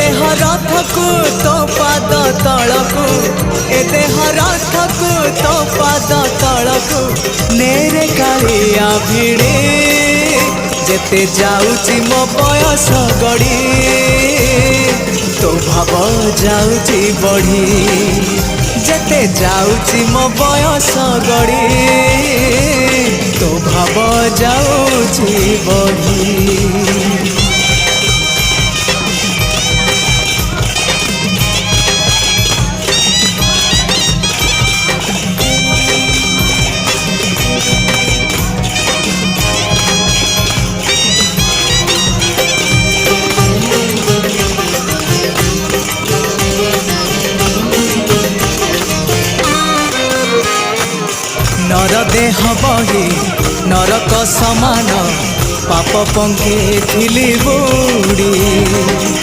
देह रथकु तो पाद तलकु ए देह रथकु तो पाद तलकु नेरे कालिया भिड़े जेते जाउची मो बयस गड़ी तो भाव जाउची बढ़ी जेते जाउची मो बयस गड़ी तो भाव जाउची बढ़ी। नर देह बही नरक समान पाप पंखे थिली बुड़ी।